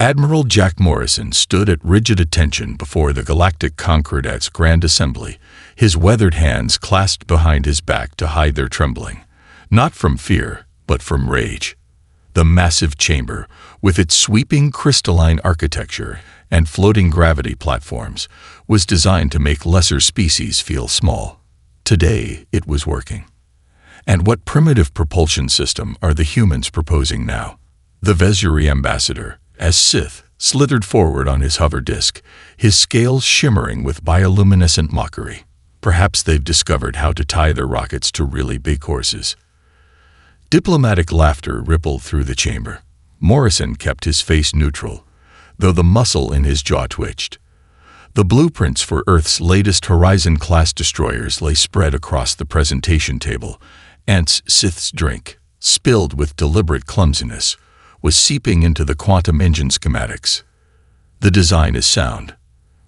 Admiral Jack Morrison stood at rigid attention before the Galactic Concordat's Grand Assembly, his weathered hands clasped behind his back to hide their trembling, not from fear, but from rage. The massive chamber, with its sweeping crystalline architecture and floating gravity platforms, was designed to make lesser species feel small. Today, it was working. And what primitive propulsion system are the humans proposing now? The Vesuri ambassador, as Sith, slithered forward on his hover disk, his scales shimmering with bioluminescent mockery. Perhaps they've discovered how to tie their rockets to really big horses. Diplomatic laughter rippled through the chamber. Morrison kept his face neutral, though the muscle in his jaw twitched. The blueprints for Earth's latest Horizon-class destroyers lay spread across the presentation table, and Sith's drink, spilled with deliberate clumsiness, was seeping into the quantum engine schematics. "The design is sound,"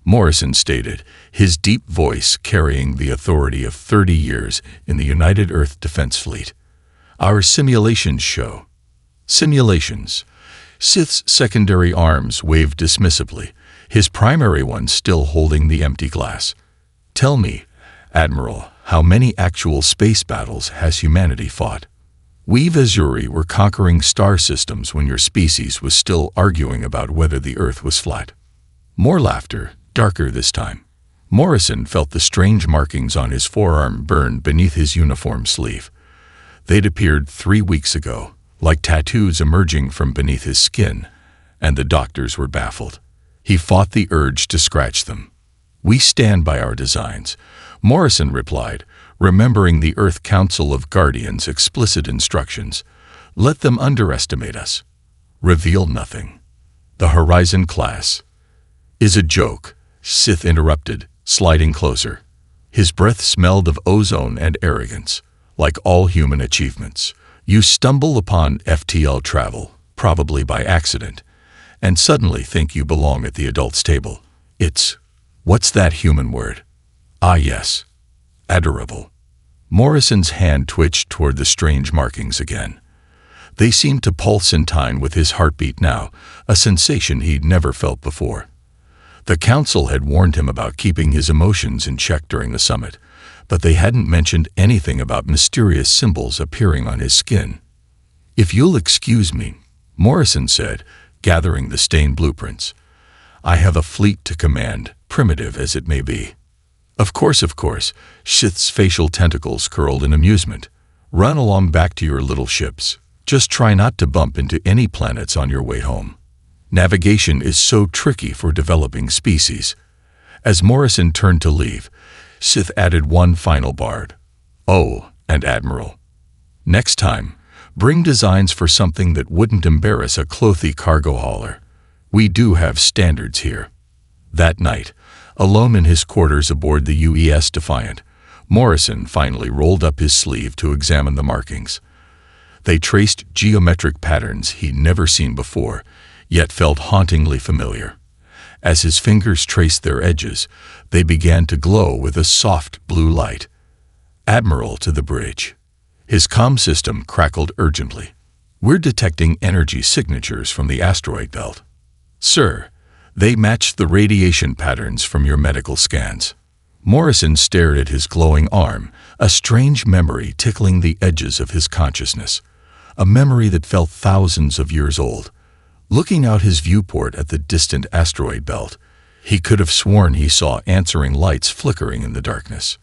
Morrison stated, his deep voice carrying the authority of 30 years in the United Earth Defense Fleet. "Our simulations show." Simulations. Sith's secondary arms waved dismissively, his primary one still holding the empty glass. "Tell me, Admiral, how many actual space battles has humanity fought? We Vesuri were conquering star systems when your species was still arguing about whether the Earth was flat." More laughter, darker this time. Morrison felt the strange markings on his forearm burn beneath his uniform sleeve. They'd appeared 3 weeks ago, like tattoos emerging from beneath his skin, and the doctors were baffled. He fought the urge to scratch them. "We stand by our designs," Morrison replied, remembering the Earth Council of Guardians' explicit instructions. "Let them underestimate us. Reveal nothing." "The Horizon class is a joke," Sith interrupted, sliding closer. His breath smelled of ozone and arrogance, like all human achievements. "You stumble upon FTL travel, probably by accident, and suddenly think you belong at the adults' table. What's that human word? Ah yes, adorable." Morrison's hand twitched toward the strange markings again. They seemed to pulse in time with his heartbeat now, a sensation he'd never felt before. The Council had warned him about keeping his emotions in check during the summit, but they hadn't mentioned anything about mysterious symbols appearing on his skin. "If you'll excuse me," Morrison said, gathering the stained blueprints. "I have a fleet to command, primitive as it may be." Of course, Sith's facial tentacles curled in amusement. "Run along back to your little ships. Just try not to bump into any planets on your way home. Navigation is so tricky for developing species." As Morrison turned to leave, Sith added one final bard. "Oh, and Admiral, next time, bring designs for something that wouldn't embarrass a clothy cargo hauler. We do have standards here." That night, alone in his quarters aboard the UES Defiant, Morrison finally rolled up his sleeve to examine the markings. They traced geometric patterns he'd never seen before, yet felt hauntingly familiar. As his fingers traced their edges, they began to glow with a soft blue light. "Admiral, to the bridge." His comm system crackled urgently. "We're detecting energy signatures from the asteroid belt." "Sir, they matched the radiation patterns from your medical scans." Morrison stared at his glowing arm, a strange memory tickling the edges of his consciousness, a memory that felt thousands of years old. Looking out his viewport at the distant asteroid belt, he could have sworn he saw answering lights flickering in the darkness.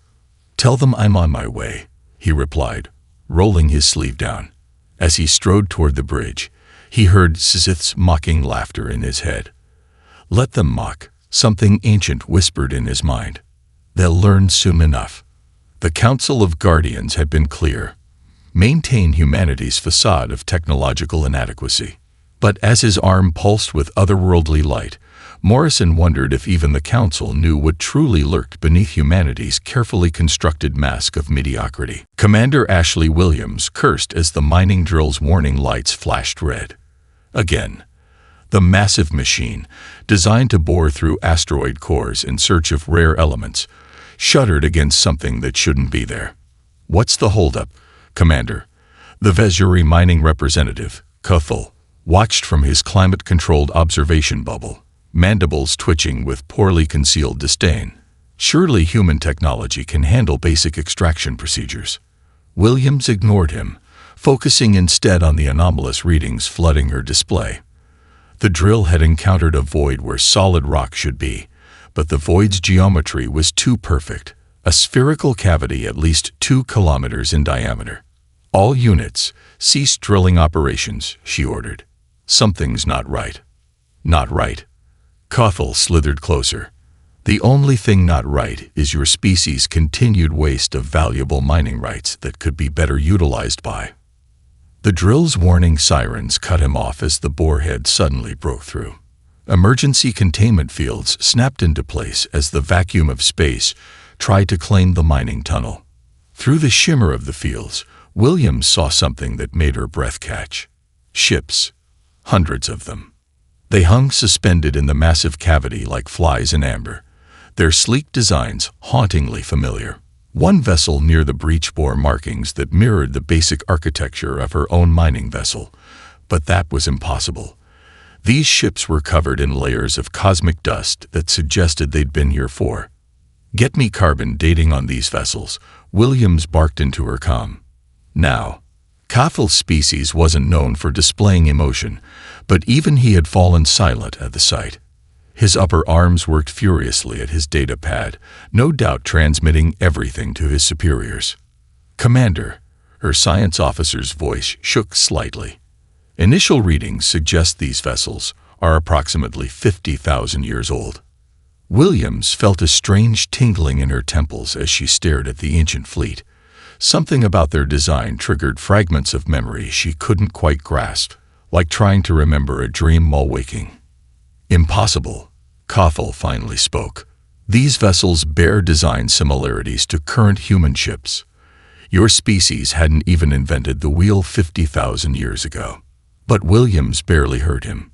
"Tell them I'm on my way," he replied, rolling his sleeve down. As he strode toward the bridge, he heard Sith's mocking laughter in his head. "Let them mock," something ancient whispered in his mind. "They'll learn soon enough." The Council of Guardians had been clear. Maintain humanity's facade of technological inadequacy. But as his arm pulsed with otherworldly light, Morrison wondered if even the Council knew what truly lurked beneath humanity's carefully constructed mask of mediocrity. Commander Ashley Williams cursed as the mining drill's warning lights flashed red. Again, the massive machine, designed to bore through asteroid cores in search of rare elements, shuddered against something that shouldn't be there. "What's the holdup, Commander?" The Vesuri mining representative, Cuthel, watched from his climate-controlled observation bubble, mandibles twitching with poorly concealed disdain. Surely human technology can handle basic extraction procedures. Williams ignored him, focusing instead on the anomalous readings flooding her display. The drill had encountered a void where solid rock should be, but the void's geometry was too perfect, a spherical cavity at least 2 kilometers in diameter. All units, cease drilling operations, she ordered. Something's not right. Not right. Kothel slithered closer. The only thing not right is your species' continued waste of valuable mining rights that could be better utilized by. The drill's warning sirens cut him off as the borehead suddenly broke through. Emergency containment fields snapped into place as the vacuum of space tried to claim the mining tunnel. Through the shimmer of the fields, Williams saw something that made her breath catch. Ships. Hundreds of them. They hung suspended in the massive cavity like flies in amber, their sleek designs hauntingly familiar. One vessel near the breach bore markings that mirrored the basic architecture of her own mining vessel, but that was impossible. These ships were covered in layers of cosmic dust that suggested they'd been here for. "Get me carbon dating on these vessels," Williams barked into her comm. Now, Kothel's species wasn't known for displaying emotion, but even he had fallen silent at the sight. His upper arms worked furiously at his data pad, no doubt transmitting everything to his superiors. "Commander," her science officer's voice shook slightly. "Initial readings suggest these vessels are approximately 50,000 years old." Williams felt a strange tingling in her temples as she stared at the ancient fleet. Something about their design triggered fragments of memory she couldn't quite grasp, like trying to remember a dream while waking. "Impossible," Kothel finally spoke. "These vessels bear design similarities to current human ships. Your species hadn't even invented the wheel 50,000 years ago." But Williams barely heard him.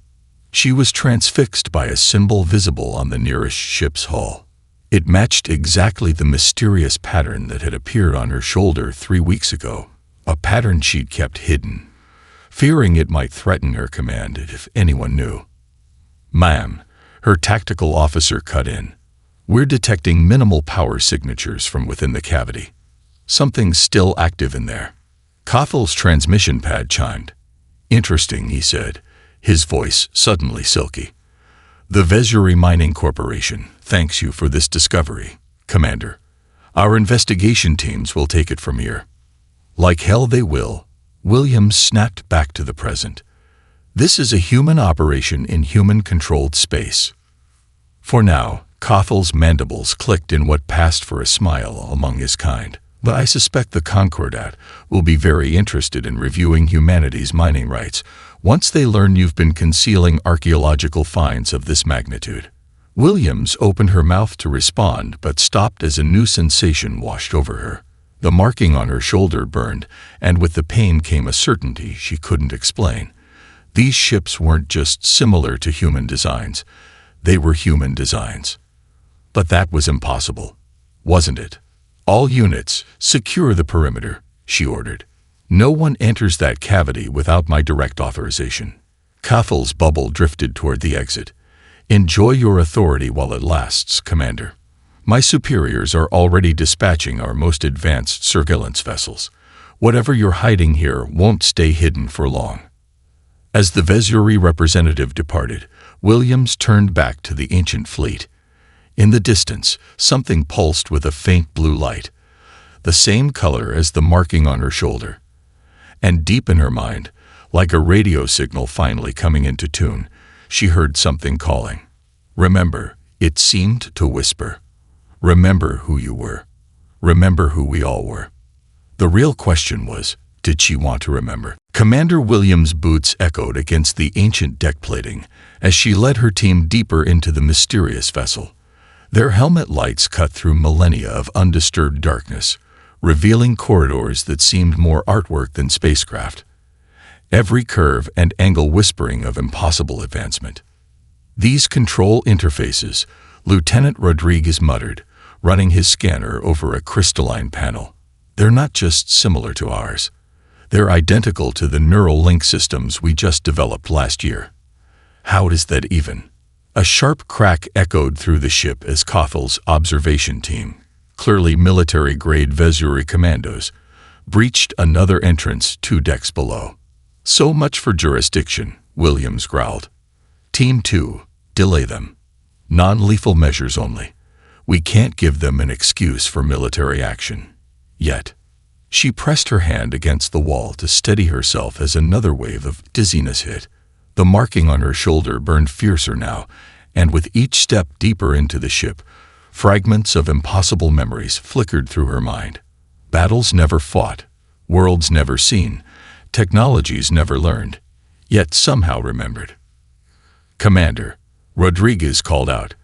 She was transfixed by a symbol visible on the nearest ship's hull. It matched exactly the mysterious pattern that had appeared on her shoulder 3 weeks ago, a pattern she'd kept hidden, fearing it might threaten her command if anyone knew. "Ma'am," her tactical officer cut in, "we're detecting minimal power signatures from within the cavity. Something's still active in there." Kothel's transmission pad chimed. "Interesting," he said, his voice suddenly silky. "The Vesuri Mining Corporation thanks you for this discovery, Commander. Our investigation teams will take it from here." "Like hell they will," Williams snapped back to the present. "This is a human operation in human-controlled space." For now, Kothel's mandibles clicked in what passed for a smile among his kind. "But I suspect the Concordat will be very interested in reviewing humanity's mining rights once they learn you've been concealing archaeological finds of this magnitude." Williams opened her mouth to respond but stopped as a new sensation washed over her. The marking on her shoulder burned, and with the pain came a certainty she couldn't explain. These ships weren't just similar to human designs, they were human designs. But that was impossible, wasn't it? "All units, secure the perimeter," she ordered. "No one enters that cavity without my direct authorization." Kothel's bubble drifted toward the exit. "Enjoy your authority while it lasts, Commander. My superiors are already dispatching our most advanced surveillance vessels. Whatever you're hiding here won't stay hidden for long." As the Vesuri representative departed, Williams turned back to the ancient fleet. In the distance, something pulsed with a faint blue light, the same color as the marking on her shoulder. And deep in her mind, like a radio signal finally coming into tune, she heard something calling. "Remember," it seemed to whisper. "Remember who you were. Remember who we all were." The real question was, did she want to remember? Commander Williams' boots echoed against the ancient deck plating as she led her team deeper into the mysterious vessel. Their helmet lights cut through millennia of undisturbed darkness, revealing corridors that seemed more artwork than spacecraft. Every curve and angle whispering of impossible advancement. "These control interfaces," Lieutenant Rodriguez muttered, running his scanner over a crystalline panel. "They're not just similar to ours. They're identical to the neural link systems we just developed last year. How is that even? A sharp crack echoed through the ship as Cothel's observation team, clearly military-grade Vesuri commandos, breached another entrance 2 decks below. So much for jurisdiction, Williams growled. Team 2, delay them. Non-lethal measures only. We can't give them an excuse for military action. Yet. She pressed her hand against the wall to steady herself as another wave of dizziness hit. The marking on her shoulder burned fiercer now, and with each step deeper into the ship, fragments of impossible memories flickered through her mind. Battles never fought, worlds never seen, technologies never learned, yet somehow remembered. Commander, Rodriguez called out.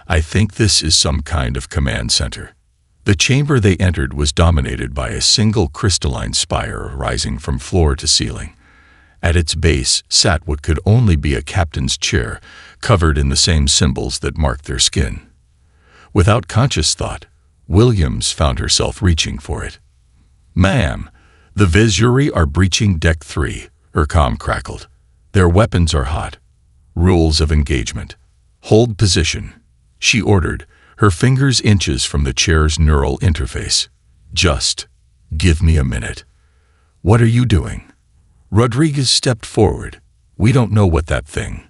I think this is some kind of command center. The chamber they entered was dominated by a single crystalline spire rising from floor to ceiling. At its base sat what could only be a captain's chair, covered in the same symbols that marked their skin. Without conscious thought, Williams found herself reaching for it. Ma'am, the Vesuri are breaching Deck 3, her comm crackled. Their weapons are hot. Rules of engagement. Hold position, she ordered, her fingers inches from the chair's neural interface. Just give me a minute. What are you doing? Rodriguez stepped forward. We don't know what that thing.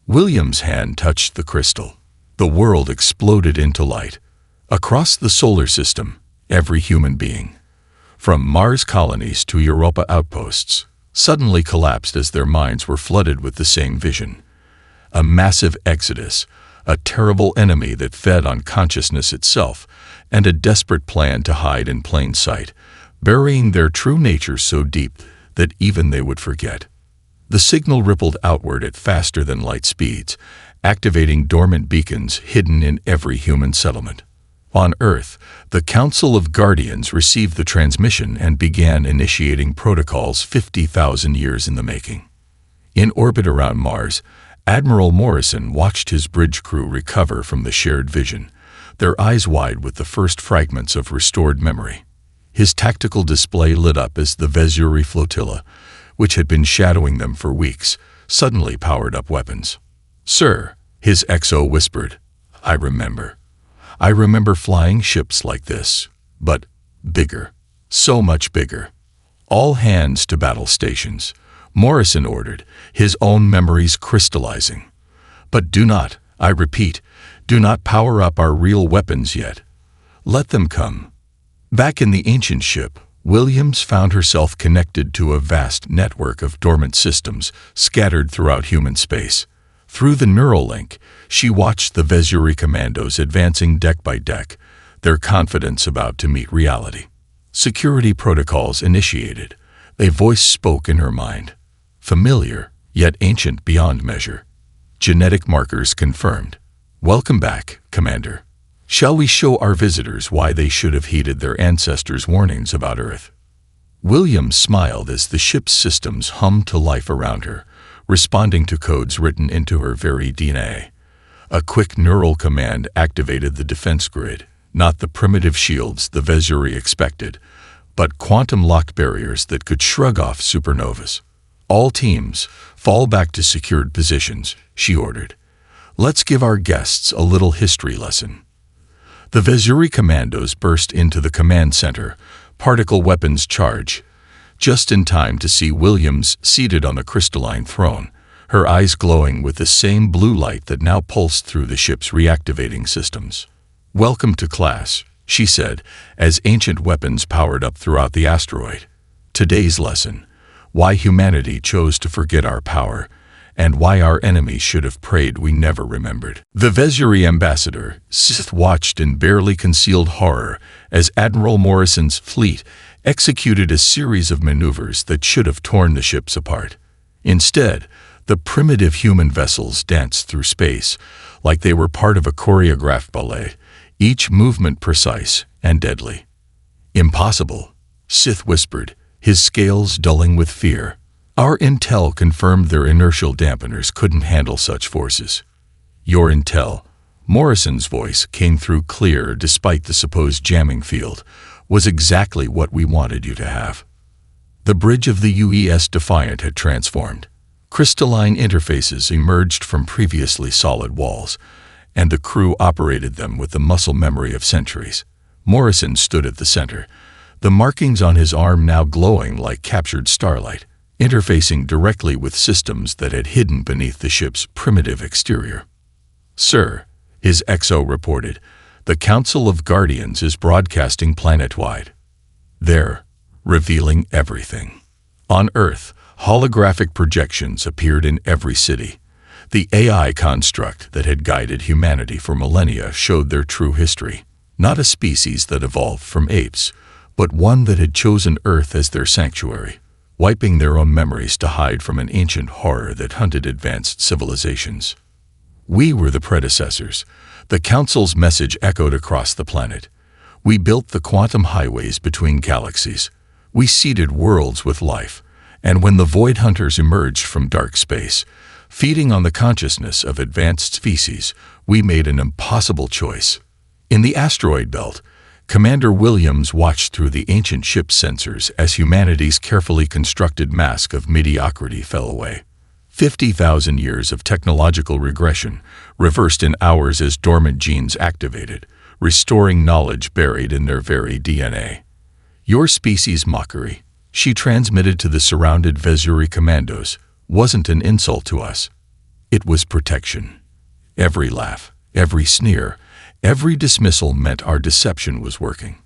William's hand touched the crystal. The world exploded into light. Across the solar system, every human being, from Mars colonies to Europa outposts, suddenly collapsed as their minds were flooded with the same vision. A massive exodus, a terrible enemy that fed on consciousness itself, and a desperate plan to hide in plain sight, burying their true nature so deep that even they would forget. The signal rippled outward at faster-than-light speeds, activating dormant beacons hidden in every human settlement. On Earth, the Council of Guardians received the transmission and began initiating protocols 50,000 years in the making. In orbit around Mars, Admiral Morrison watched his bridge crew recover from the shared vision, their eyes wide with the first fragments of restored memory. His tactical display lit up as the Vesuri flotilla, which had been shadowing them for weeks, suddenly powered up weapons. Sir, his XO whispered, I remember. I remember flying ships like this, but bigger, so much bigger. All hands to battle stations, Morrison ordered, his own memories crystallizing. But do not, I repeat, do not power up our real weapons yet. Let them come. Back in the ancient ship, Williams found herself connected to a vast network of dormant systems scattered throughout human space. Through the neural link, she watched the Vesuri commandos advancing deck by deck, their confidence about to meet reality. Security protocols initiated. A voice spoke in her mind. Familiar, yet ancient beyond measure. Genetic markers confirmed. Welcome back, Commander. Shall we show our visitors why they should have heeded their ancestors' warnings about Earth? Williams smiled as the ship's systems hummed to life around her, responding to codes written into her very DNA. A quick neural command activated the defense grid, not the primitive shields the Vesuri expected, but quantum-locked barriers that could shrug off supernovas. All teams, fall back to secured positions, she ordered. Let's give our guests a little history lesson. The Vesuri commandos burst into the command center, particle weapons charge, just in time to see Williams seated on the crystalline throne, her eyes glowing with the same blue light that now pulsed through the ship's reactivating systems. Welcome to class, she said, as ancient weapons powered up throughout the asteroid. Today's lesson, why humanity chose to forget our power, and why our enemies should have prayed we never remembered. The Vesuri ambassador, Sith, watched in barely concealed horror as Admiral Morrison's fleet executed a series of maneuvers that should have torn the ships apart. Instead, the primitive human vessels danced through space like they were part of a choreographed ballet, each movement precise and deadly. Impossible, Sith whispered, his scales dulling with fear. Our intel confirmed their inertial dampeners couldn't handle such forces. Your intel, Morrison's voice came through clear despite the supposed jamming field, was exactly what we wanted you to have. The bridge of the UES Defiant had transformed. Crystalline interfaces emerged from previously solid walls, and the crew operated them with the muscle memory of centuries. Morrison stood at the center, the markings on his arm now glowing like captured starlight, interfacing directly with systems that had hidden beneath the ship's primitive exterior. "Sir," his XO reported, "the Council of Guardians is broadcasting planet-wide. They're revealing everything." On Earth, holographic projections appeared in every city. The AI construct that had guided humanity for millennia showed their true history. Not a species that evolved from apes, but one that had chosen Earth as their sanctuary, wiping their own memories to hide from an ancient horror that hunted advanced civilizations. "We were the predecessors," the Council's message echoed across the planet. "We built the quantum highways between galaxies. We seeded worlds with life, and when the Void Hunters emerged from dark space, feeding on the consciousness of advanced species, we made an impossible choice." In the asteroid belt, Commander Williams watched through the ancient ship's sensors as humanity's carefully constructed mask of mediocrity fell away. 50,000 years of technological regression, reversed in hours as dormant genes activated, restoring knowledge buried in their very DNA. "Your species' mockery," she transmitted to the surrounded Vesuri commandos, "wasn't an insult to us. It was protection. Every laugh, every sneer, every dismissal meant our deception was working."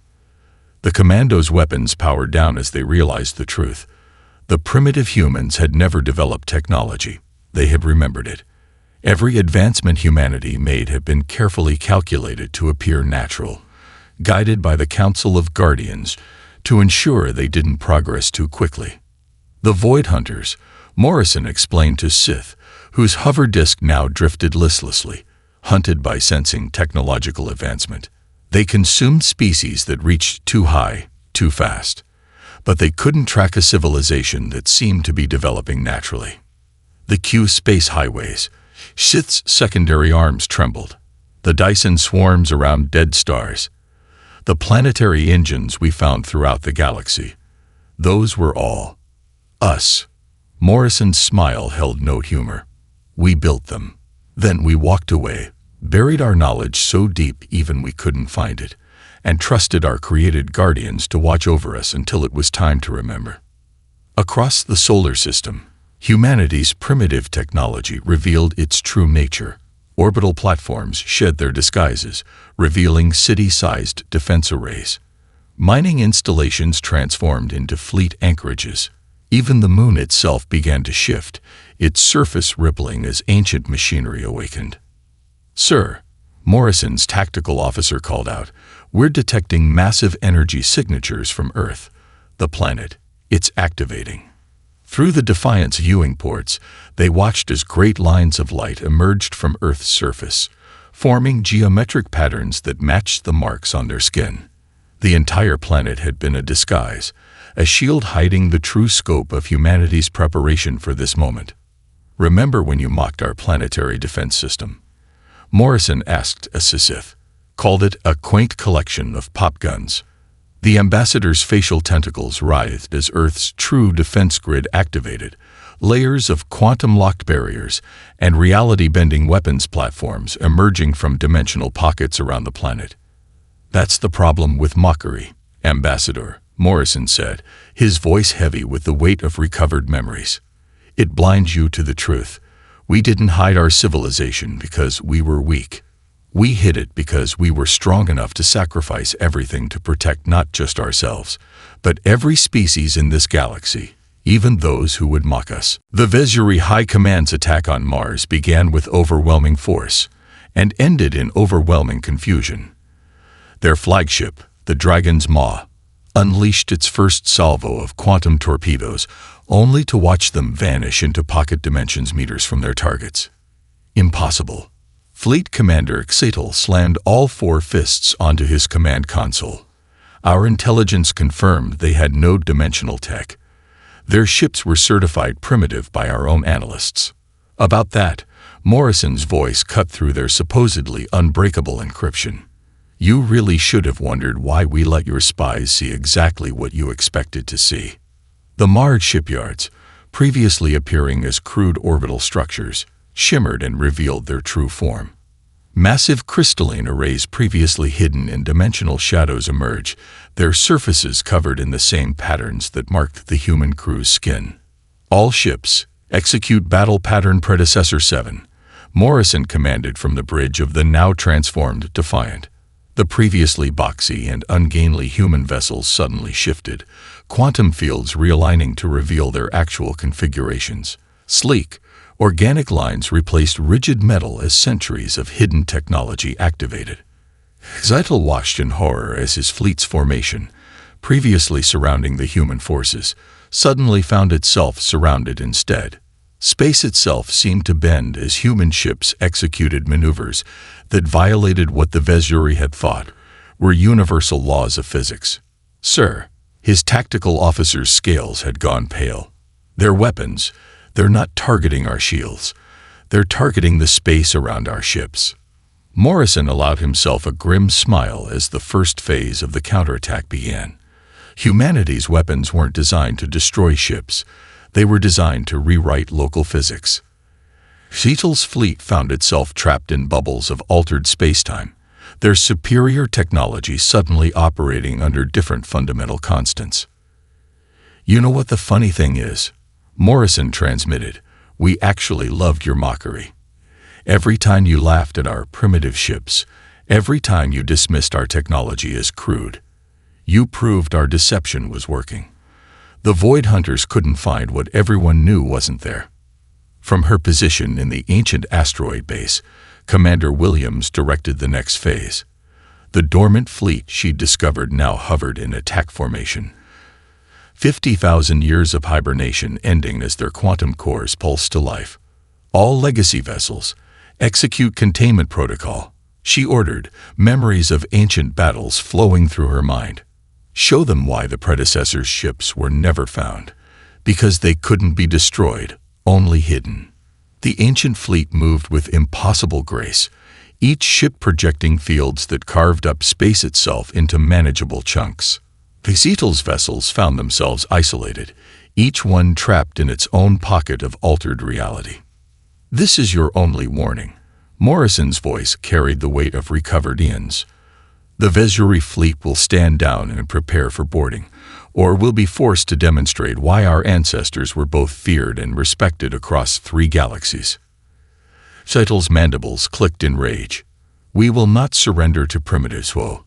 The commandos' weapons powered down as they realized the truth. The primitive humans had never developed technology. They had remembered it. Every advancement humanity made had been carefully calculated to appear natural, guided by the Council of Guardians to ensure they didn't progress too quickly. "The Void Hunters," Morrison explained to Sith, whose hover disk now drifted listlessly, hunted by sensing technological advancement. They consumed species that reached too high, too fast. But they couldn't track a civilization that seemed to be developing naturally. The Q space highways. Sith's secondary arms trembled. The Dyson swarms around dead stars. The planetary engines we found throughout the galaxy. Those were all us. Morrison's smile held no humor. "We built them. Then we walked away, buried our knowledge so deep even we couldn't find it, and trusted our created guardians to watch over us until it was time to remember." Across the solar system, humanity's primitive technology revealed its true nature. Orbital platforms shed their disguises, revealing city-sized defense arrays. Mining installations transformed into fleet anchorages. Even the moon itself began to shift, its surface rippling as ancient machinery awakened. "Sir," Morrison's tactical officer called out, "we're detecting massive energy signatures from Earth. The planet, it's activating." Through the Defiant's viewing ports, they watched as great lines of light emerged from Earth's surface, forming geometric patterns that matched the marks on their skin. The entire planet had been a disguise, a shield hiding the true scope of humanity's preparation for this moment. "Remember when you mocked our planetary defense system?" Morrison asked a Sith. "Called it a quaint collection of pop guns." The ambassador's facial tentacles writhed as Earth's true defense grid activated, layers of quantum-locked barriers and reality-bending weapons platforms emerging from dimensional pockets around the planet. "That's the problem with mockery, Ambassador," Morrison said, his voice heavy with the weight of recovered memories. "It blinds you to the truth. We didn't hide our civilization because we were weak. We hid it because we were strong enough to sacrifice everything to protect not just ourselves, but every species in this galaxy, even those who would mock us." The Vesuri High Command's attack on Mars began with overwhelming force and ended in overwhelming confusion. Their flagship, the Dragon's Maw, unleashed its first salvo of quantum torpedoes, only to watch them vanish into pocket dimensions meters from their targets. "Impossible." Fleet Commander Xatel slammed all four fists onto his command console. "Our intelligence confirmed they had no dimensional tech. Their ships were certified primitive by our own analysts." About that, Morrison's voice cut through their supposedly unbreakable encryption. "You really should have wondered why we let your spies see exactly what you expected to see." The Mars shipyards, previously appearing as crude orbital structures, shimmered and revealed their true form. Massive crystalline arrays previously hidden in dimensional shadows emerge, their surfaces covered in the same patterns that marked the human crew's skin. All ships, execute Battle Pattern Predecessor 7, Morrison commanded from the bridge of the now transformed Defiant. The previously boxy and ungainly human vessels suddenly shifted, quantum fields realigning to reveal their actual configurations. Sleek, organic lines replaced rigid metal as centuries of hidden technology activated. Zytel watched in horror as his fleet's formation, previously surrounding the human forces, suddenly found itself surrounded instead. Space itself seemed to bend as human ships executed maneuvers that violated what the Vesuri had thought were universal laws of physics. Sir, his tactical officer's scales had gone pale. Their weapons, they're not targeting our shields. They're targeting the space around our ships. Morrison allowed himself a grim smile as the first phase of the counterattack began. Humanity's weapons weren't designed to destroy ships. They were designed to rewrite local physics. Zytel's fleet found itself trapped in bubbles of altered spacetime, their superior technology suddenly operating under different fundamental constants. "You know what the funny thing is?" Morrison transmitted. "We actually loved your mockery. Every time you laughed at our primitive ships, every time you dismissed our technology as crude, you proved our deception was working. The Void Hunters couldn't find what everyone knew wasn't there." From her position in the ancient asteroid base, Commander Williams directed the next phase. The dormant fleet she'd discovered now hovered in attack formation. 50,000 years of hibernation ending as their quantum cores pulsed to life. "All legacy vessels, execute containment protocol," she ordered, memories of ancient battles flowing through her mind. "Show them why the predecessors' ships were never found. Because they couldn't be destroyed, only hidden." The ancient fleet moved with impossible grace, each ship projecting fields that carved up space itself into manageable chunks. Zytel's vessels found themselves isolated, each one trapped in its own pocket of altered reality. "This is your only warning." Morrison's voice carried the weight of recovered eons. "The Vesuri fleet will stand down and prepare for boarding, or will be forced to demonstrate why our ancestors were both feared and respected across 3 galaxies. Zytel's mandibles clicked in rage. "We will not surrender to primitives, woe."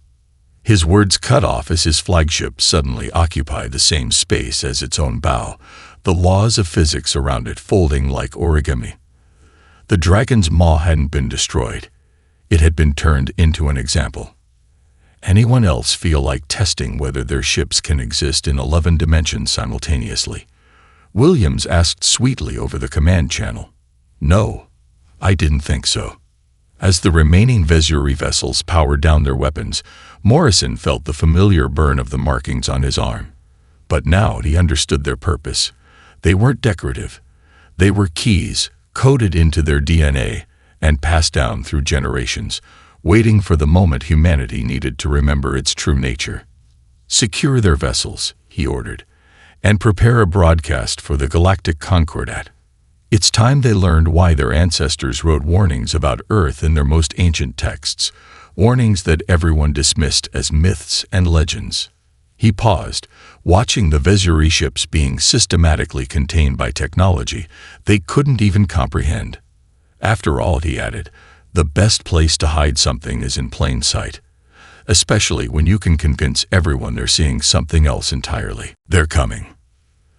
His words cut off as his flagship suddenly occupied the same space as its own bow, the laws of physics around it folding like origami. The dragon's maw hadn't been destroyed. It had been turned into an example. Anyone else feel like testing whether their ships can exist in 11 dimensions simultaneously? Williams asked sweetly over the command channel. "No, I didn't think so." As the remaining Vesuri vessels powered down their weapons, Morrison felt the familiar burn of the markings on his arm. But now he understood their purpose. They weren't decorative. They were keys, coded into their DNA and passed down through generations, waiting for the moment humanity needed to remember its true nature. "Secure their vessels," he ordered, "and prepare a broadcast for the Galactic Concordat. It's time they learned why their ancestors wrote warnings about Earth in their most ancient texts, warnings that everyone dismissed as myths and legends." He paused, watching the Vesuri ships being systematically contained by technology they couldn't even comprehend. "After all," he added, "the best place to hide something is in plain sight, especially when you can convince everyone they're seeing something else entirely. They're coming."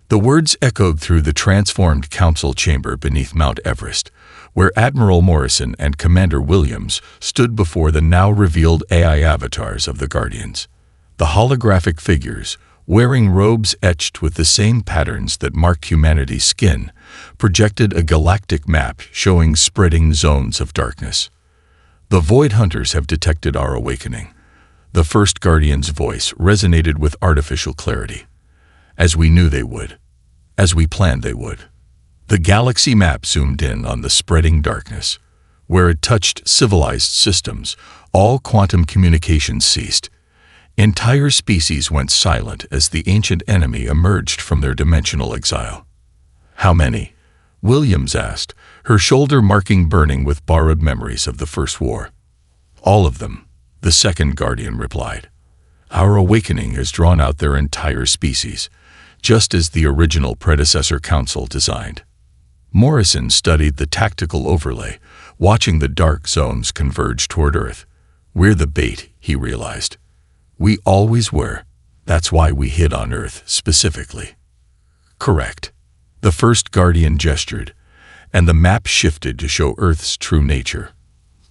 The words echoed through the transformed council chamber beneath Mount Everest, where Admiral Morrison and Commander Williams stood before the now revealed AI avatars of the Guardians. The holographic figures, wearing robes etched with the same patterns that marked humanity's skin, projected a galactic map showing spreading zones of darkness. "The Void Hunters have detected our awakening." The first Guardian's voice resonated with artificial clarity. "As we knew they would. As we planned they would." The galaxy map zoomed in on the spreading darkness. Where it touched civilized systems, all quantum communications ceased. Entire species went silent as the ancient enemy emerged from their dimensional exile. "How many?" Williams asked, her shoulder marking burning with borrowed memories of the First War. "All of them," the second Guardian replied. "Our awakening has drawn out their entire species, just as the original predecessor council designed." Morrison studied the tactical overlay, watching the dark zones converge toward Earth. "We're the bait," he realized. "We always were. That's why we hit on Earth specifically." "Correct." The first Guardian gestured, and the map shifted to show Earth's true nature.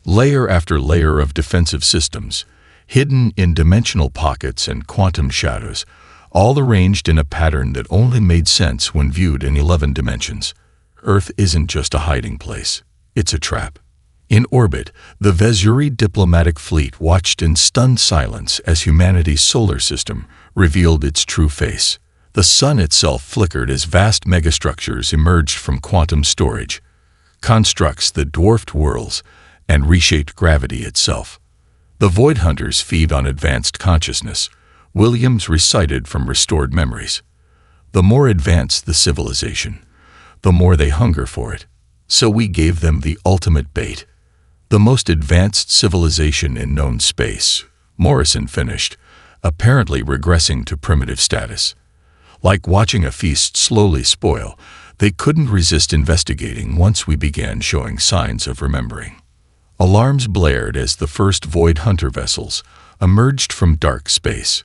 Layer after layer of defensive systems, hidden in dimensional pockets and quantum shadows, all arranged in a pattern that only made sense when viewed in 11 dimensions. Earth isn't just a hiding place. It's a trap. In orbit, the Vesuri diplomatic fleet watched in stunned silence as humanity's solar system revealed its true face. The sun itself flickered as vast megastructures emerged from quantum storage, constructs that dwarfed worlds and reshaped gravity itself. "The Void Hunters feed on advanced consciousness," Williams recited from restored memories. "The more advanced the civilization, the more they hunger for it. So we gave them the ultimate bait. The most advanced civilization in known space," Morrison finished, apparently regressing to primitive status. Like watching a feast slowly spoil, they couldn't resist investigating once we began showing signs of remembering. Alarms blared as the first Void Hunter vessels emerged from dark space.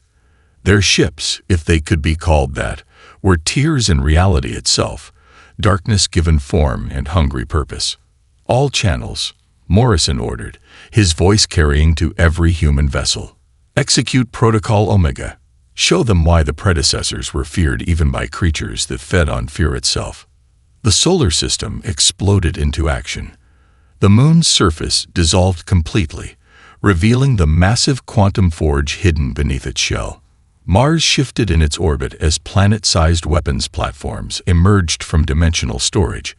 Their ships, if they could be called that, were tears in reality itself, darkness given form and hungry purpose. "All channels," Morrison ordered, his voice carrying to every human vessel. "Execute Protocol Omega. Show them why the predecessors were feared even by creatures that fed on fear itself." The solar system exploded into action. The moon's surface dissolved completely, revealing the massive quantum forge hidden beneath its shell. Mars shifted in its orbit as planet-sized weapons platforms emerged from dimensional storage,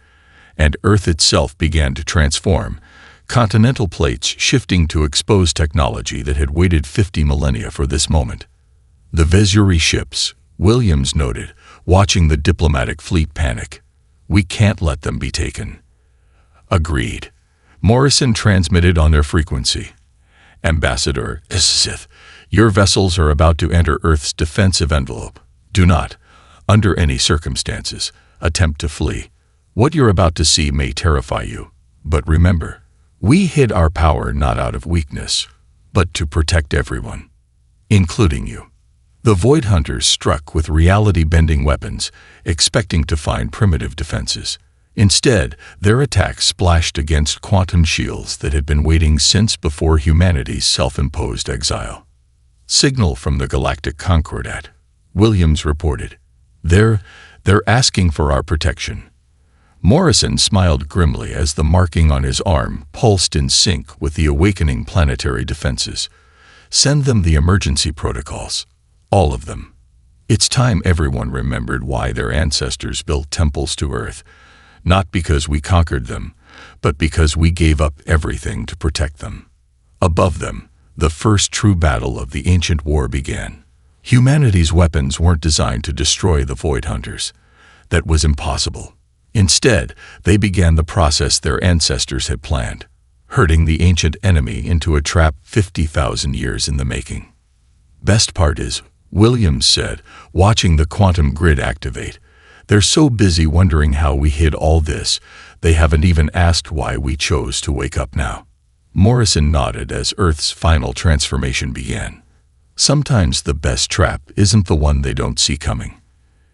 and Earth itself began to transform, continental plates shifting to expose technology that had waited 50 millennia for this moment. "The Vesuri ships," Williams noted, watching the diplomatic fleet panic. "We can't let them be taken." "Agreed." Morrison transmitted on their frequency. "Ambassador Sith, your vessels are about to enter Earth's defensive envelope. Do not, under any circumstances, attempt to flee. What you're about to see may terrify you, but remember, we hid our power not out of weakness, but to protect everyone, including you." The Void Hunters struck with reality-bending weapons, expecting to find primitive defenses. Instead, their attacks splashed against quantum shields that had been waiting since before humanity's self-imposed exile. "Signal from the Galactic Concordat," Williams reported. They're asking for our protection." Morrison smiled grimly as the marking on his arm pulsed in sync with the awakening planetary defenses. "Send them the emergency protocols. All of them." It's time everyone remembered why their ancestors built temples to Earth, not because we conquered them, but because we gave up everything to protect them. Above them, the first true battle of the ancient war began. Humanity's weapons weren't designed to destroy the Void Hunters. That was impossible. Instead, they began the process their ancestors had planned, herding the ancient enemy into a trap 50,000 years in the making. "Best part is," Williams said, watching the quantum grid activate, "they're so busy wondering how we hid all this, they haven't even asked why we chose to wake up now." Morrison nodded as Earth's final transformation began. Sometimes the best trap isn't the one they don't see coming.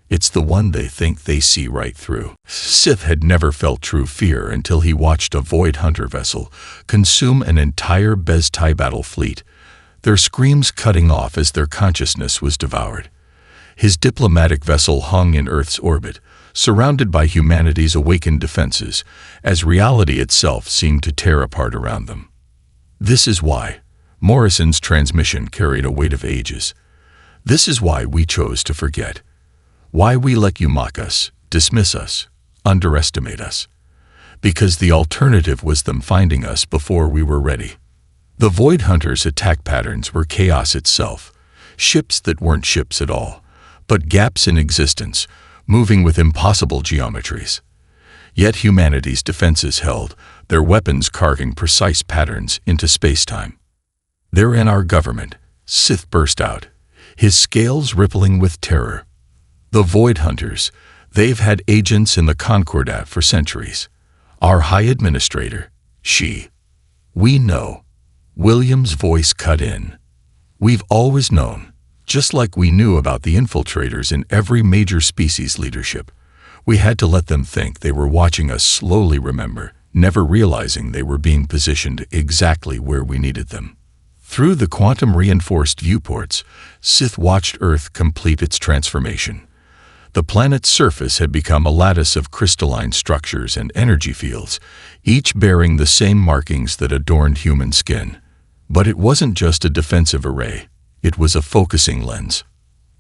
It's the one they think they see right through. Sith had never felt true fear until he watched a Void Hunter vessel consume an entire Beztai battle fleet, their screams cutting off as their consciousness was devoured. His diplomatic vessel hung in Earth's orbit, surrounded by humanity's awakened defenses, as reality itself seemed to tear apart around them. "This is why," Morrison's transmission carried a weight of ages. "This is why we chose to forget. Why we let you mock us, dismiss us, underestimate us. Because the alternative was them finding us before we were ready." The Void Hunters' attack patterns were chaos itself, ships that weren't ships at all, but gaps in existence, moving with impossible geometries. Yet humanity's defenses held, their weapons carving precise patterns into space-time. "They're in our government," Sith burst out, his scales rippling with terror. "The Void Hunters, they've had agents in the Concordat for centuries. Our High Administrator, she." "We know." William's voice cut in. "We've always known, just like we knew about the infiltrators in every major species leadership. We had to let them think they were watching us slowly remember, never realizing they were being positioned exactly where we needed them." Through the quantum-reinforced viewports, Sith watched Earth complete its transformation. The planet's surface had become a lattice of crystalline structures and energy fields, each bearing the same markings that adorned human skin. But it wasn't just a defensive array, it was a focusing lens.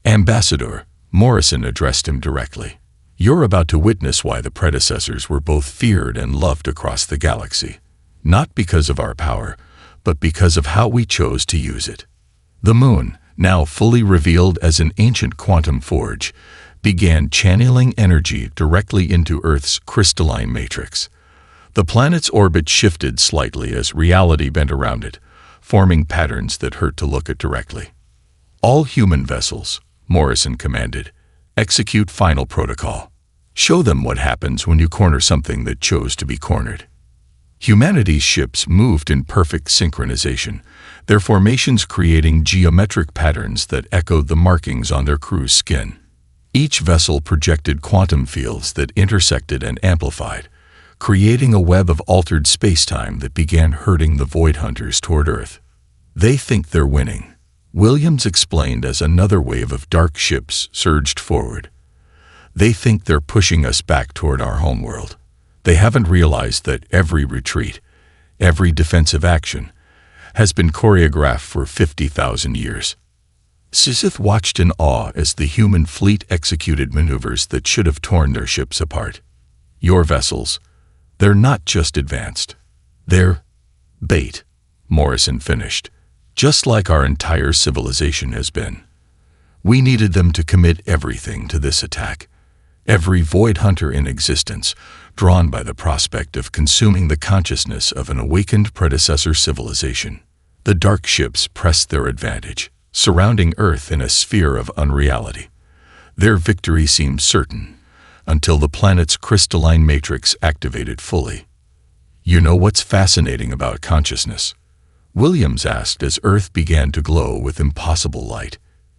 "Ambassador," Morrison addressed him directly, "you're about to witness why the predecessors were both feared and loved across the galaxy. Not because of our power, but because of how we chose to use it." The moon, now fully revealed as an ancient quantum forge, began channeling energy directly into Earth's crystalline matrix. The planet's orbit shifted slightly as reality bent around it, forming patterns that hurt to look at directly. "All human vessels," Morrison commanded, "execute final protocol. Show them what happens when you corner something that chose to be cornered." Humanity's ships moved in perfect synchronization, their formations creating geometric patterns that echoed the markings on their crew's skin. Each vessel projected quantum fields that intersected and amplified, creating a web of altered spacetime that began herding the Void Hunters toward Earth. "They think they're winning," Williams explained as another wave of dark ships surged forward. "They think they're pushing us back toward our homeworld. They haven't realized that every retreat, every defensive action, has been choreographed for 50,000 years." Sith watched in awe as the human fleet executed maneuvers that should have torn their ships apart. "Your vessels, they're not just advanced. They're bait," Morrison finished, "just like our entire civilization has been. We needed them to commit everything to this attack. Every Void Hunter in existence, drawn by the prospect of consuming the consciousness of an awakened predecessor civilization. The dark ships pressed their advantage, surrounding Earth in a sphere of unreality. Their victory seemed certain, until the planet's crystalline matrix activated fully. "You know what's fascinating about consciousness?" Williams asked as Earth began to glow with impossible light.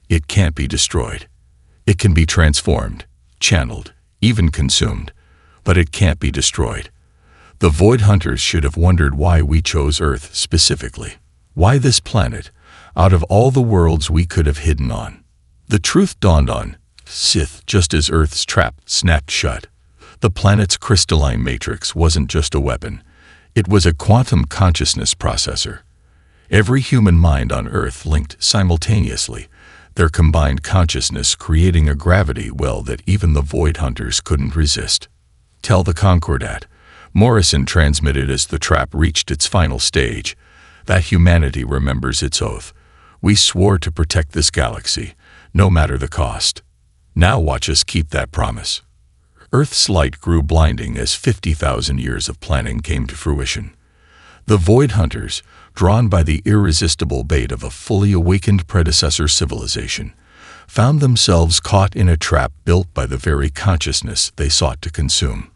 "It can't be destroyed. It can be transformed, channeled, even consumed, but it can't be destroyed. The Void Hunters should have wondered why we chose Earth specifically. Why this planet, out of all the worlds we could have hidden on?" The truth dawned on Sith just as Earth's trap snapped shut. The planet's crystalline matrix wasn't just a weapon. It was a quantum consciousness processor. Every human mind on Earth linked simultaneously, their combined consciousness creating a gravity well that even the Void Hunters couldn't resist. "Tell the Concordat," Morrison transmitted as the trap reached its final stage, "that humanity remembers its oath. We swore to protect this galaxy, no matter the cost. Now watch us keep that promise." Earth's light grew blinding as 50,000 years of planning came to fruition. The Void Hunters, drawn by the irresistible bait of a fully awakened predecessor civilization, found themselves caught in a trap built by the very consciousness they sought to consume.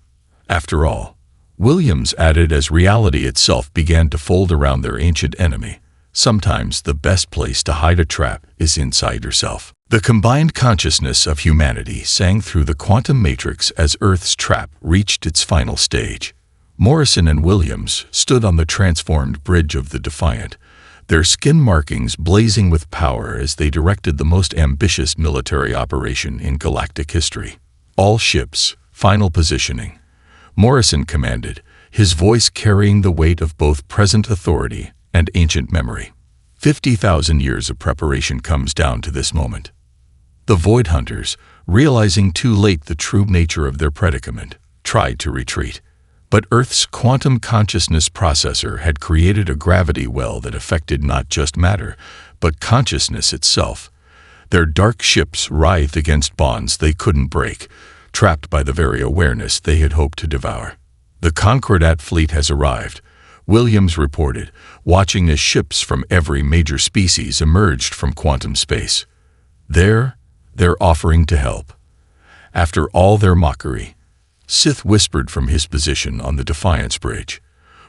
After all, Williams added as reality itself began to fold around their ancient enemy, sometimes the best place to hide a trap is inside yourself. The combined consciousness of humanity sang through the quantum matrix as Earth's trap reached its final stage. Morrison and Williams stood on the transformed bridge of the Defiant, their skin markings blazing with power as they directed the most ambitious military operation in galactic history. "All ships, final positioning," Morrison commanded, his voice carrying the weight of both present authority and ancient memory. 50,000 years of preparation comes down to this moment. The Void Hunters, realizing too late the true nature of their predicament, tried to retreat. But Earth's quantum consciousness processor had created a gravity well that affected not just matter, but consciousness itself, Their dark ships writhed against bonds they couldn't break, trapped by the very awareness they had hoped to devour. "The Concordat fleet has arrived," Williams reported, watching as ships from every major species emerged from quantum space. They're offering to help. After all their mockery, Sith whispered from his position on the Defiance Bridge,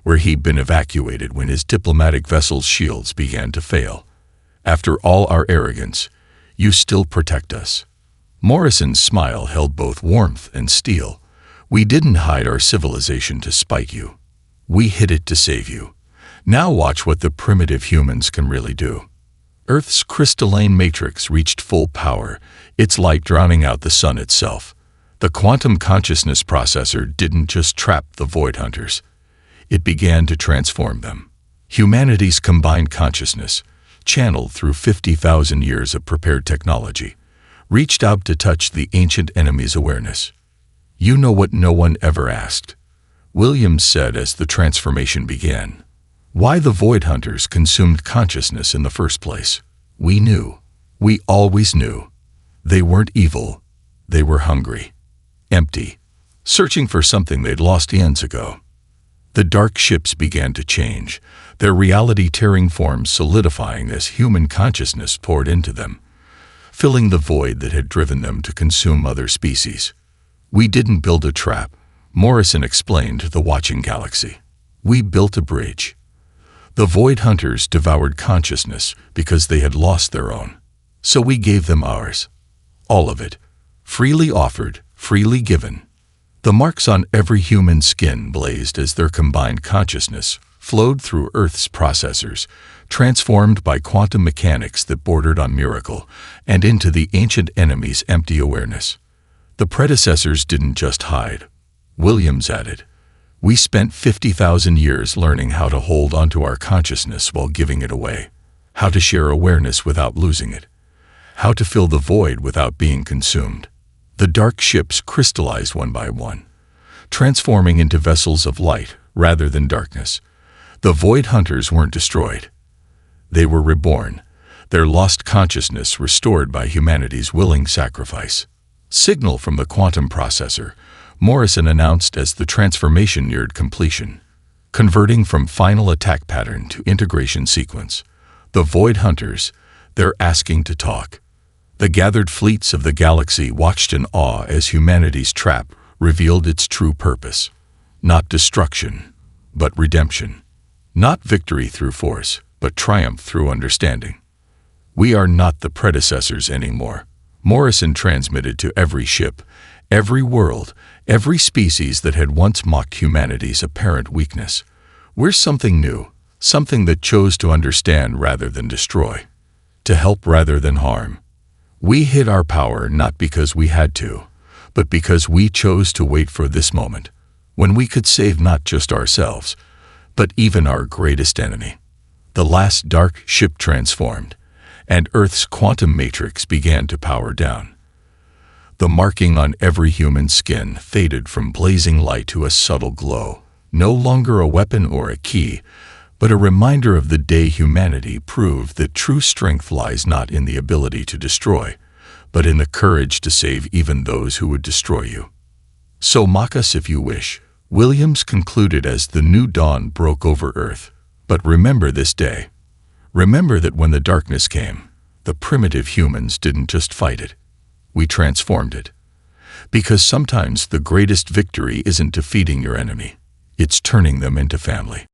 where he'd been evacuated when his diplomatic vessel's shields began to fail. "After all our arrogance, you still protect us." Morrison's smile held both warmth and steel. "We didn't hide our civilization to spite you. We hid it to save you. Now watch what the primitive humans can really do." Earth's crystalline matrix reached full power, its light drowning out the sun itself. The quantum consciousness processor didn't just trap the Void Hunters. It began to transform them. Humanity's combined consciousness, channeled through 50,000 years of prepared technology, reached out to touch the ancient enemy's awareness. "You know what no one ever asked," Williams said as the transformation began. "Why the Void Hunters consumed consciousness in the first place. We knew. We always knew. They weren't evil. They were hungry. Empty. Searching for something they'd lost eons ago." The dark ships began to change, their reality-tearing forms solidifying as human consciousness poured into them, filling the void that had driven them to consume other species. "We didn't build a trap," Morrison explained to the watching galaxy. "We built a bridge." The Void Hunters devoured consciousness because they had lost their own. So we gave them ours. All of it. Freely offered, freely given. The marks on every human skin blazed as their combined consciousness flowed through Earth's processors, transformed by quantum mechanics that bordered on miracle, and into the ancient enemy's empty awareness. The predecessors didn't just hide, Williams added. "We spent 50,000 years learning how to hold onto our consciousness while giving it away, how to share awareness without losing it, how to fill the void without being consumed." The dark ships crystallized one by one, transforming into vessels of light rather than darkness. The Void Hunters weren't destroyed. They were reborn, their lost consciousness restored by humanity's willing sacrifice. "Signal from the quantum processor," Morrison announced as the transformation neared completion, converting from final attack pattern to integration sequence. "The Void Hunters, they're asking to talk." The gathered fleets of the galaxy watched in awe as humanity's trap revealed its true purpose. Not destruction, but redemption. Not victory through force, but triumph through understanding. "We are not the predecessors anymore," Morrison transmitted to every ship, every world, every species that had once mocked humanity's apparent weakness. "We're something new, something that chose to understand rather than destroy, to help rather than harm. We hid our power not because we had to, but because we chose to wait for this moment, when we could save not just ourselves, but even our greatest enemy." The last dark ship transformed, and Earth's quantum matrix began to power down. The marking on every human skin faded from blazing light to a subtle glow, no longer a weapon or a key, but a reminder of the day humanity proved that true strength lies not in the ability to destroy, but in the courage to save even those who would destroy you. "So mock us if you wish," Williams concluded as the new dawn broke over Earth. "But remember this day. Remember that when the darkness came, the primitive humans didn't just fight it. We transformed it. Because sometimes the greatest victory isn't defeating your enemy, it's turning them into family."